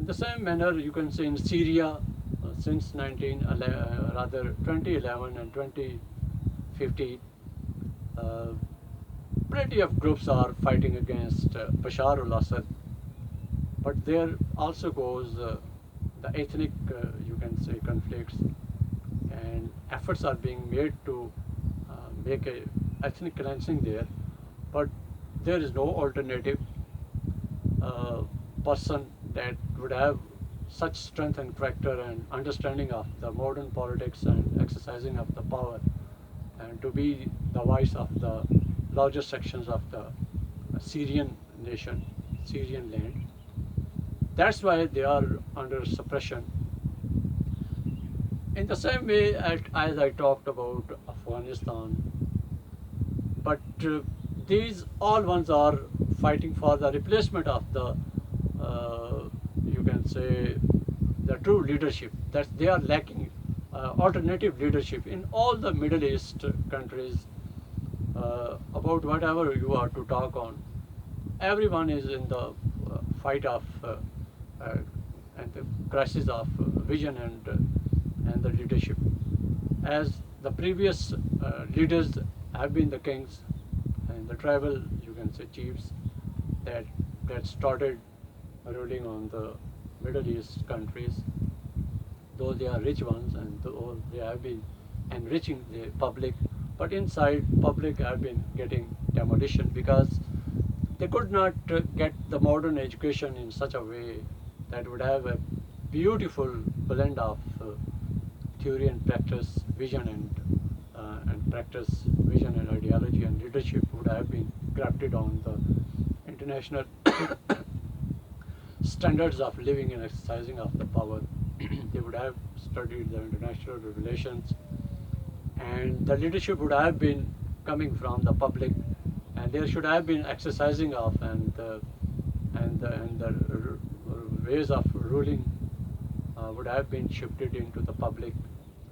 In the same manner, you can say in Syria, since 2011 and 2015, uh, plenty of groups are fighting against Bashar al-Assad, but there also goes the ethnic, you can say, conflicts, and efforts are being made to make a ethnic cleansing there, but there is no alternative uh, person that would have such strength and character and understanding of the modern politics and exercising of the power, and to be the voice of the larger sections of the Syrian nation, Syrian land. That's why they are under suppression. In the same way as I talked about Afghanistan, but these all ones are fighting for the replacement of the, you can say, the true leadership. That they are lacking alternative leadership in all the Middle East countries. About whatever you are to talk on, everyone is in the fight of uh, and the crisis of vision and the leadership. As the previous leaders have been the kings and the tribal, you can say, chiefs that started ruling on the Middle East countries, though they are rich ones and though they have been enriching the public, but inside public have been getting demolition because they could not get the modern education in such a way that would have a beautiful blend of theory and practice, vision and practice, vision and ideology and leadership would have been crafted on the international standards of living and exercising of the power. They would have studied the international relations, and the leadership would have been coming from the public, and there should have been exercising of and the ways of ruling would have been shifted into the public.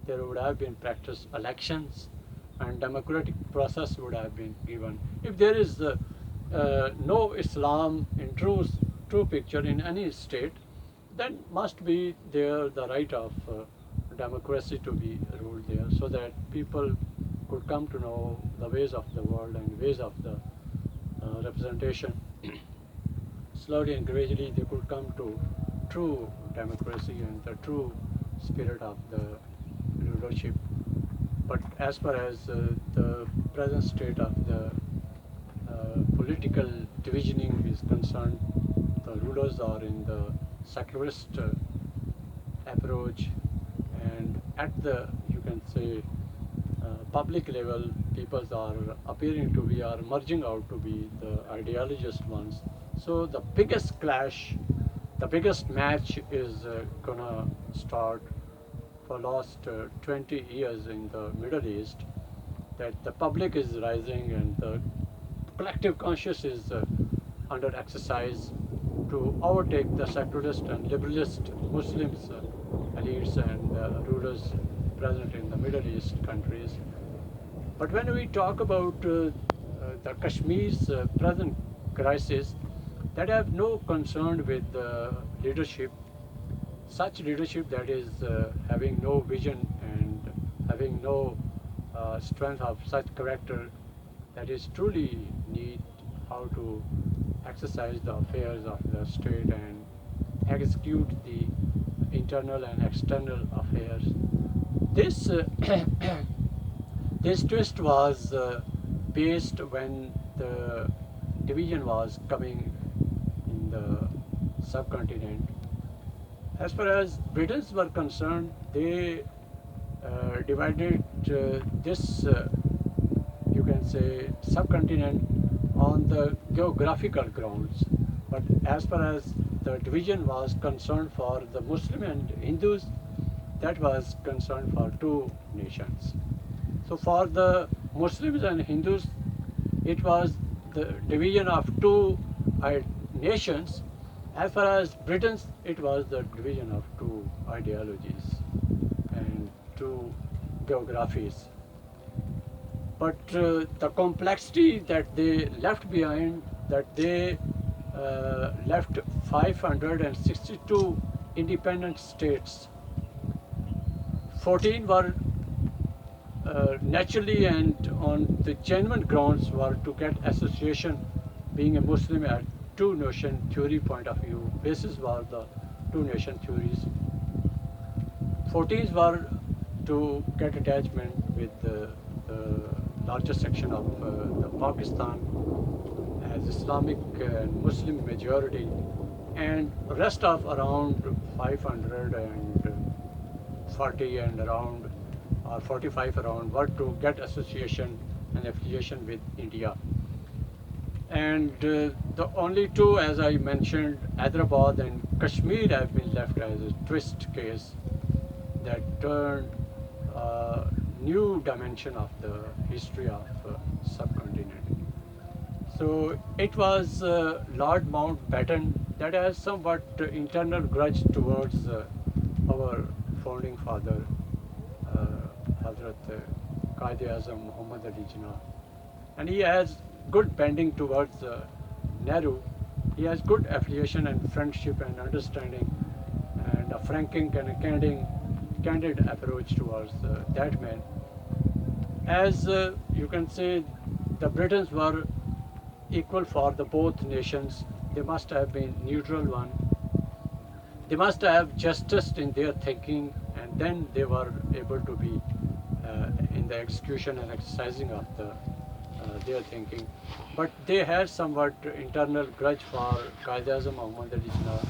There would have been practiced elections, and democratic process would have been given. If there is no Islam in true picture in any state, then must be there the right of democracy to be ruled there, so that people could come to know the ways of the world and ways of the representation. Slowly and gradually they could come to true democracy and the true spirit of the rulership. But as far as the present state of the political divisioning is concerned, the rulers are in the secularist approach, and at the, you can say, public level, people are appearing to be, are merging out to be the ideologist ones. So the biggest clash, the biggest match is gonna start for last 20 years in the Middle East, that the public is rising and the collective conscious is under exercise to overtake the secularist and liberalist Muslims, elites and rulers present in the Middle East countries. But when we talk about the Kashmir's present crisis, that have no concern with leadership, such leadership that is having no vision and having no strength of such character, that is truly need how to exercise the affairs of the state and execute the internal and external affairs. This this twist was based when the division was coming in the subcontinent. As far as Britons were concerned, they divided this, you can say, subcontinent on the geographical grounds. But as far as the division was concerned for the Muslim and Hindus, that was concerned for two nations. So for the Muslims and Hindus, it was the division of two nations. As far as Britons, it was the division of two ideologies and two geographies. But the complexity that they left behind, that they left 562 independent states. 14 were naturally and on the genuine grounds were to get association being a Muslim at two nation theory point of view. Basis were the two nation theories. 14 were to get attachment with the largest section of the Pakistan as Islamic and Muslim majority, and rest of around 540 and around or 45 around were to get association and affiliation with India. And the only two, as I mentioned, Hyderabad and Kashmir, have been left as a twist case that turned a new dimension of the history of subcontinent. So it was Lord Mountbatten that has somewhat internal grudge towards our founding father, Hazrat Qaid-e-Azam Muhammad Ali Jinnah. And he has good bending towards Nehru. He has good affiliation and friendship and understanding and a franking and a candid approach towards that man. As you can say, the Britons were equal for the both nations. They must have been neutral one. They must have justice in their thinking, and then they were able to be in the execution and exercising of their thinking. But they had somewhat internal grudge for Qaid-e-Azam Muhammad Ali Jinnah,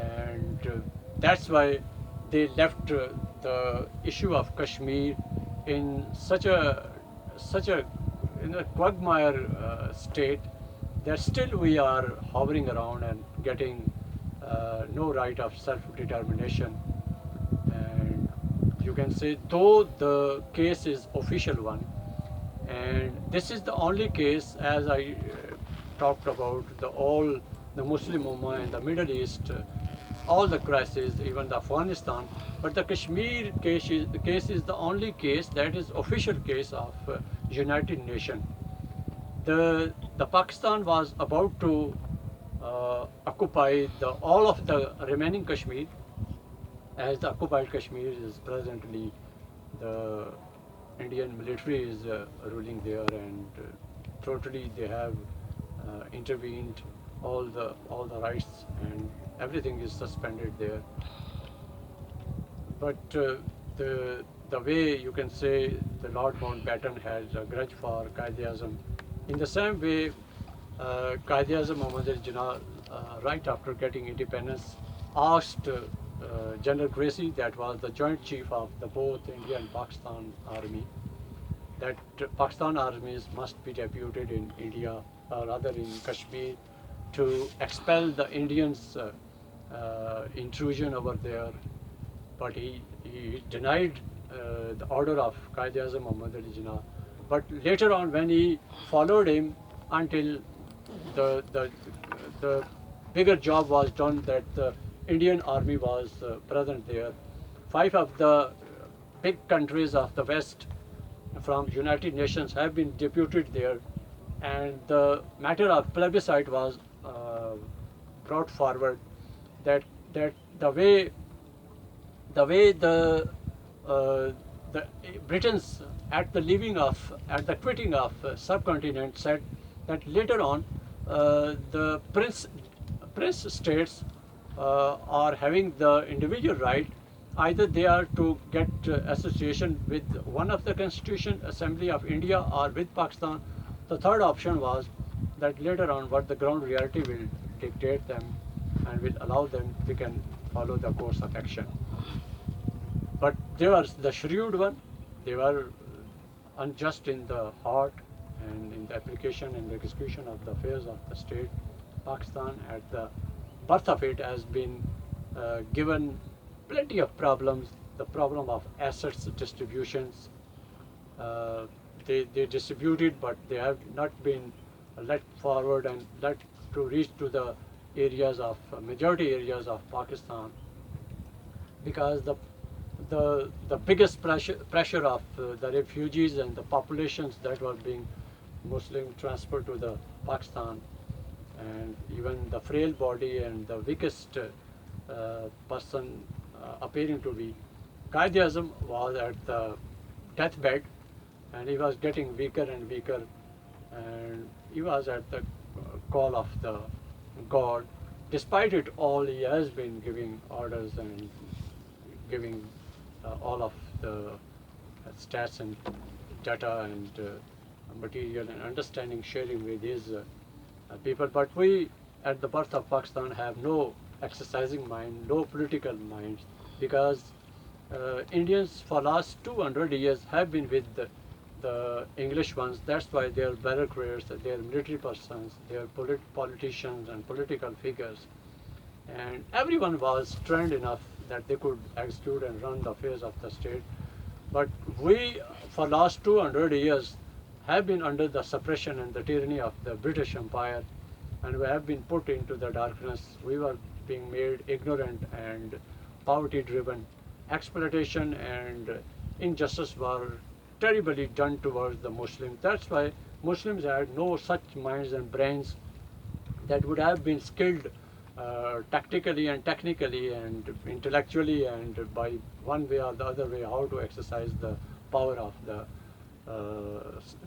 and that's why they left the issue of Kashmir in such a in a quagmire state that still we are hovering around and getting no right of self-determination. And you can say, though the case is official one, and this is the only case, as I talked about, all the Muslim Ummah in the Middle East, all the crises, even the Afghanistan, but the Kashmir case is the only case that is official case of United Nations. The Pakistan was about to occupy all of the remaining Kashmir, as the occupied Kashmir is presently the Indian military is ruling there, and totally they have intervened all the rights, and everything is suspended there. But the way you can say the Lord Mountbatten has a grudge for Qaid-e-Azam, in the same way Qaid-e-Azam Muhammad Ali Jinnah, right after getting independence, asked General Gracie, that was the joint chief of the both India and Pakistan army, that Pakistan armies must be deputed in India, or rather in Kashmir, to expel the Indians' intrusion over there. But he denied the order of Qaid-e-Azam Muhammad Ali Jinnah. But later on, when he followed him until the bigger job was done, that the Indian army was present there, 5 of the big countries of the West from United Nations have been deputed there, and the matter of plebiscite was brought forward, that the way the Britons at the quitting of subcontinent said that later on the prince states are having the individual right. Either they are to get association with one of the Constitution Assembly of India or with Pakistan. The third option was that later on what the ground reality will dictate them and will allow them, they can follow the course of action. But they were the shrewd one. They were unjust in the heart and in the application and execution of the affairs of the state. Pakistan at the birth of it has been given plenty of problems. The problem of assets distributions. They distributed, but they have not been let forward and let to reach to the areas of majority areas of Pakistan, because the biggest pressure of the refugees and the populations that were being Muslim transferred to the Pakistan and even the frail body and the weakest person appearing to be. Qaid-e-Azam was at the deathbed, and he was getting weaker and weaker, and he was at the call of the God. Despite it all, he has been giving orders and giving all of the stats and data and material and understanding sharing with his people. But we at the birth of Pakistan have no exercising mind, no political mind, because Indians for last 200 years have been with the English ones. That's why they are bureaucrats, they are military persons, they are politicians and political figures. And everyone was trained enough that they could execute and run the affairs of the state. But we, for last 200 years, have been under the suppression and the tyranny of the British Empire, and we have been put into the darkness. We were being made ignorant and poverty-driven. Exploitation and injustice were terribly done towards the Muslims. That's why Muslims had no such minds and brains that would have been skilled tactically and technically and intellectually and by one way or the other way how to exercise the power of the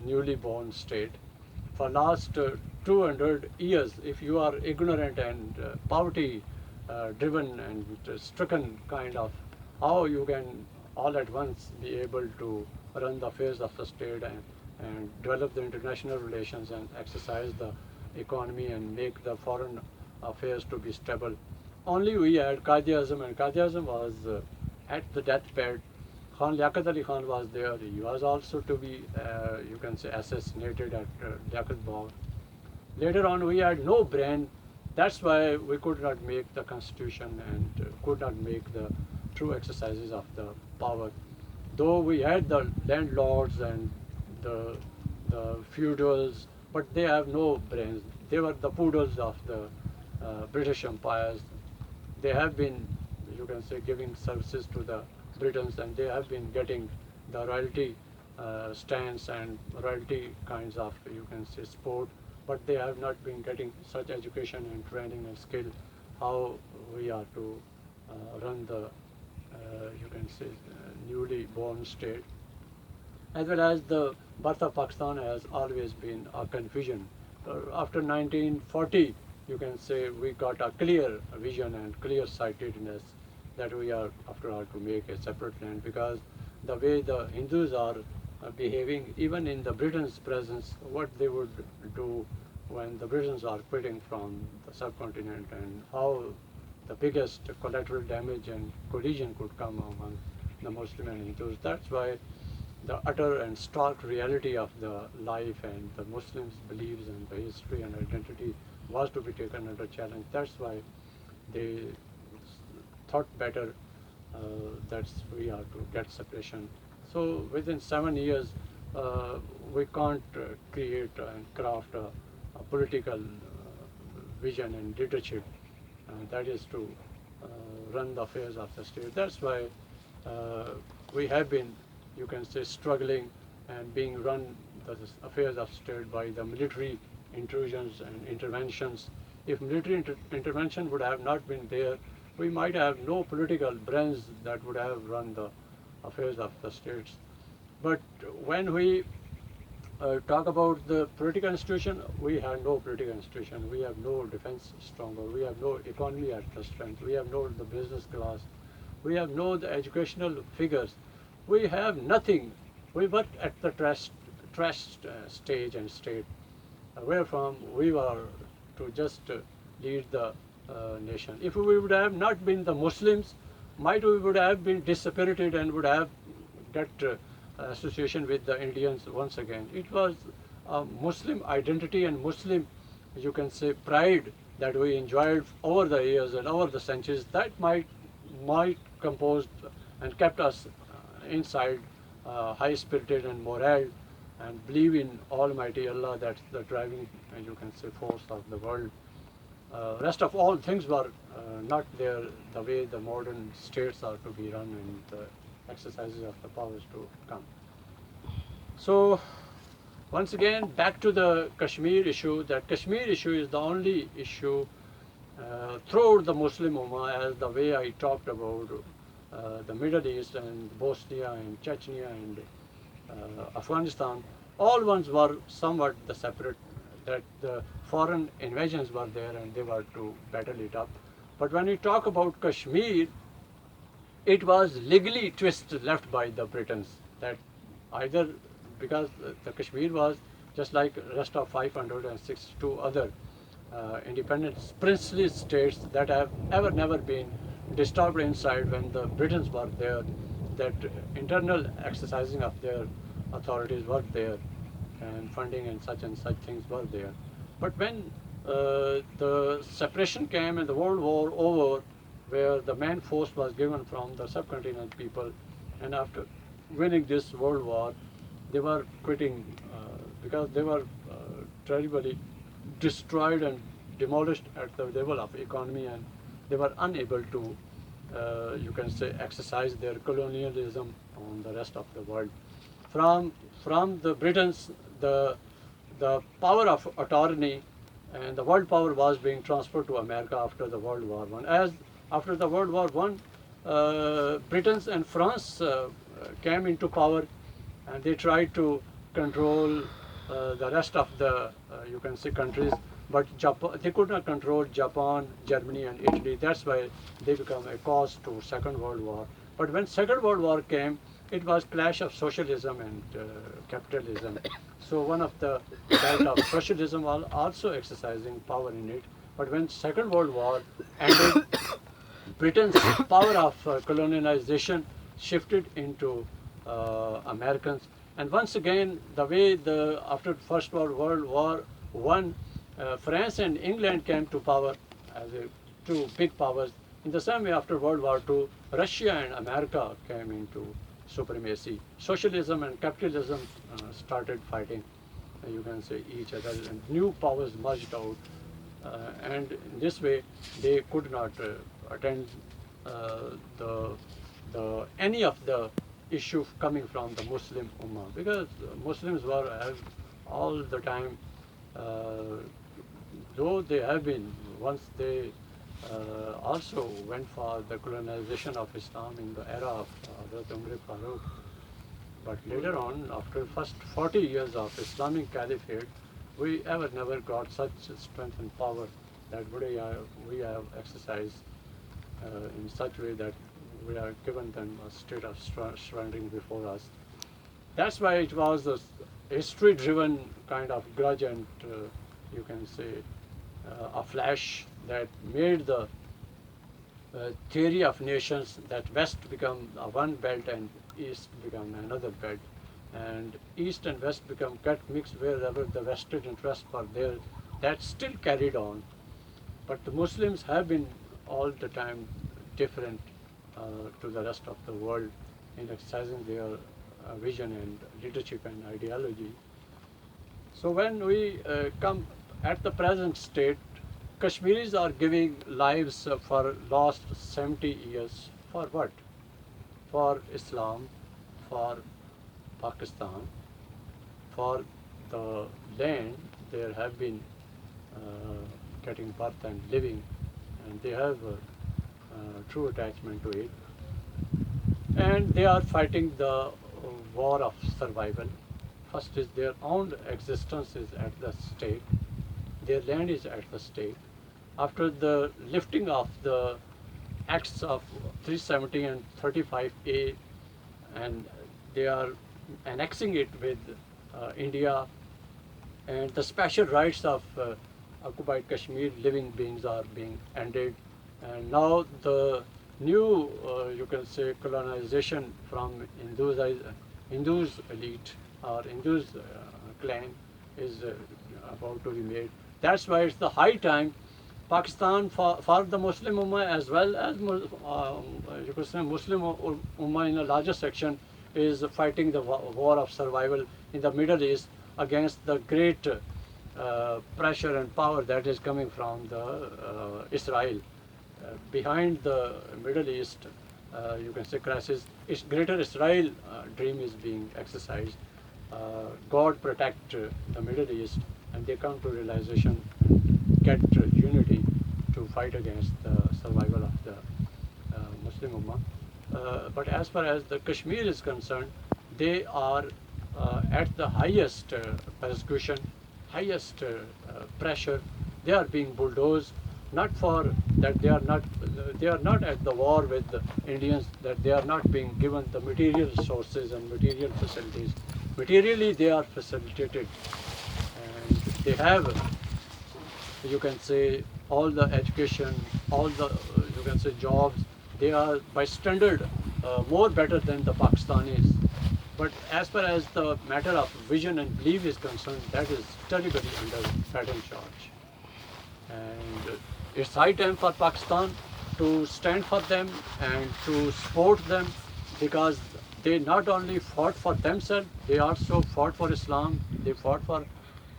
newly born state. For last 200 years, if you are ignorant and poverty driven and stricken kind of, how you can all at once be able to run the affairs of the state and develop the international relations and exercise the economy and make the foreign affairs to be stable. Only we had Qaid-e-Azam, and Qaid-e-Azam was at the deathbed. Khan Liaquat Ali Khan was there. He was also to be, you can say, assassinated at Liaquat Bagh. Later on, we had no brain. That's why we could not make the constitution and could not make the true exercises of the power. Though we had the landlords and the feudals, but they have no brains. They were the poodles of the British empires. They have been, you can say, giving services to the Britons, and they have been getting the royalty stands and royalty kinds of, you can say, sport, but they have not been getting such education and training and skill how we are to run the, you can say, newly born state. As well as the birth of Pakistan has always been a confusion. After 1940, you can say we got a clear vision and clear sightedness that we are, after all, to make a separate land, because the way the Hindus are behaving, even in the Britain's presence, what they would do when the Britons are quitting from the subcontinent, and how the biggest collateral damage and collision could come among the Muslim and Hindus. That's why the utter and stark reality of the life and the Muslims' beliefs and the history and identity was to be taken under challenge. That's why they thought better that we are to get separation. So within 7 years, we can't create and craft a political vision and leadership that is to run the affairs of the state. That's why we have been, you can say, struggling and being run the affairs of state by the military intrusions and interventions. If military intervention would have not been there, we might have no political brains that would have run the affairs of the states. But when we talk about the political institution, we have no political institution. We have no defense stronger. We have no economy at the strength. We have no the business class. We have no the educational figures. We have nothing. We were at the trust stage and state, wherefrom we were to just lead the nation. If we would have not been the Muslims, might we would have been dispirited and would have got association with the Indians once again. It was a Muslim identity and Muslim, you can say, pride that we enjoyed over the years and over the centuries that might composed and kept us inside high-spirited and morale and believe in Almighty Allah. That's the driving, you can say, force of the world. Rest of all things were not there the way the modern states are to be run and the exercises of the powers to come. So Once again, back to the Kashmir issue. That Kashmir issue is the only issue throughout the Muslim Ummah, as the way I talked about the Middle East and Bosnia and Chechnya and Afghanistan. All ones were somewhat the separate, that the foreign invasions were there and they were to battle it up. But when we talk about Kashmir, it was legally twist left by the Britons, that either because the Kashmir was just like rest of 562 other independent princely states that have ever never been disturbed inside when the Britons were there, that internal exercising of their authorities were there and funding and such things were there. But when the separation came and the World War over, where the main force was given from the subcontinent people, and after winning this World War, they were quitting because they were terribly destroyed and demolished at the level of economy, and they were unable to, you can say, exercise their colonialism on the rest of the world. From the Britons, the power of attorney and the world power was being transferred to America after the World War One. As after the World War One, Britain and France came into power, and they tried to control the rest of the, you can say, countries. But Japan, they could not control Japan, Germany, and Italy. That's why they become a cause to Second World War. But when Second World War came, it was clash of socialism and capitalism. So one of the belt of socialism was also exercising power in it. But when Second World War ended, Britain's power of colonialization shifted into Americans. And once again, the way after First World War One, France and England came to power as two big powers. In the same way, after World War II, Russia and America came into supremacy. Socialism and capitalism started fighting, you can say, each other, and new powers merged out. And in this way, they could not attend any of the issue coming from the Muslim Ummah, because Muslims were all the time, though they have been, once they also went for the colonization of Islam in the era of Hazrat Umar Farooq. But later on, after first 40 years of Islamic Caliphate, we ever never got such strength and power that we have exercised in such way that we are given them a state of surrendering before us. That's why it was a history-driven kind of grudge and, you can say, a flash that made the theory of nations that West become one belt and East become another belt, and East and West become cut mixed wherever the vested interests were there. That still carried on, but the Muslims have been all the time different to the rest of the world in exercising their vision and leadership and ideology. So when we come at the present state, Kashmiris are giving lives for last 70 years. For what? For Islam, for Pakistan, for the land they have been getting birth and living, and they have true attachment to it. And they are fighting the war of survival. First is their own existence is at the stake. Their land is at the stake. After the lifting of the Acts of 370 and 35A, and they are annexing it with India, and the special rights of occupied Kashmir living beings are being ended, and now the new, you can say, colonization from Hindus elite or Hindus clan is about to be made. That's why it's the high time Pakistan, for the Muslim Ummah as well as you could say Muslim Ummah in a larger section, is fighting the war of survival in the Middle East against the great pressure and power that is coming from the Israel. Behind the Middle East, you can say crisis, Greater Israel dream is being exercised. God protect the Middle East, and they come to realization and get unity to fight against the survival of the Muslim Ummah. But as far as the Kashmir is concerned, they are at the highest persecution, highest pressure. They are being bulldozed, not for that they are not at the war with the Indians, that they are not being given the material sources and material facilities. Materially, they are facilitated, and they have, you can say, all the education, all the you can say jobs. They are by standard more better than the Pakistanis. But as far as the matter of vision and belief is concerned, that is terribly under pattern charge. And it's high time for Pakistan to stand for them and to support them, because they not only fought for themselves, they also fought for Islam, they fought for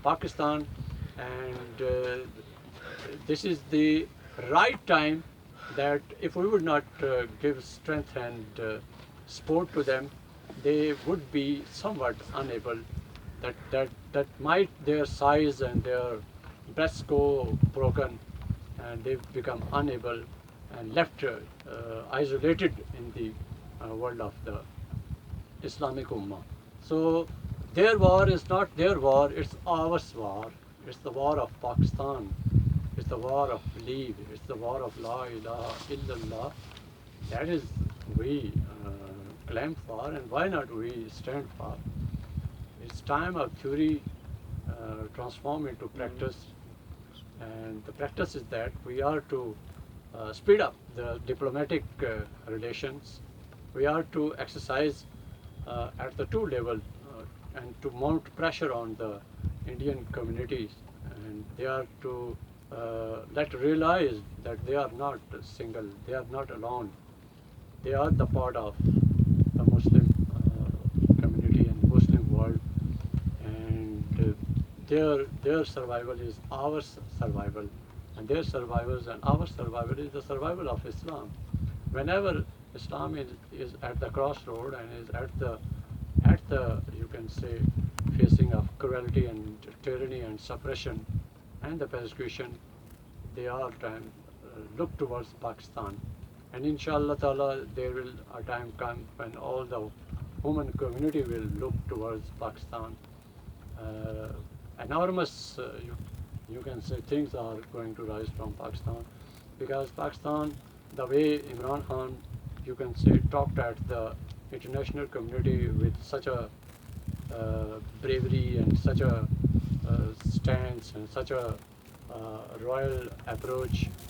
Pakistan, and this is the right time that if we would not give strength and support to them, they would be somewhat unable. That might their size and their breasts go broken, and they become unable and left isolated in the world of the Islamic Ummah. So their war is not their war, it's our war. It's the war of Pakistan. It's the war of belief. It's the war of La ilaha illallah. That is we claim for, and why not we stand for? It's time of theory transform into practice, and the practice is that we are to speed up the diplomatic relations. We are to exercise at the two level and to mount pressure on the Indian communities, and they are to let realize that they are not single, they are not alone. They are the part of the Muslim community and Muslim world, and their survival is our survival, and their survivals and our survival is the survival of Islam. Whenever Islam is at the crossroad and is at the you can say facing of cruelty and tyranny and suppression and the persecution, they all time look towards Pakistan. And inshallah ta'ala, there will a time come when all the human community will look towards Pakistan. Enormous, you can say, things are going to rise from Pakistan, because Pakistan, the way Imran Khan, you can say, talked at the international community with such a bravery and such a stance and such a royal approach,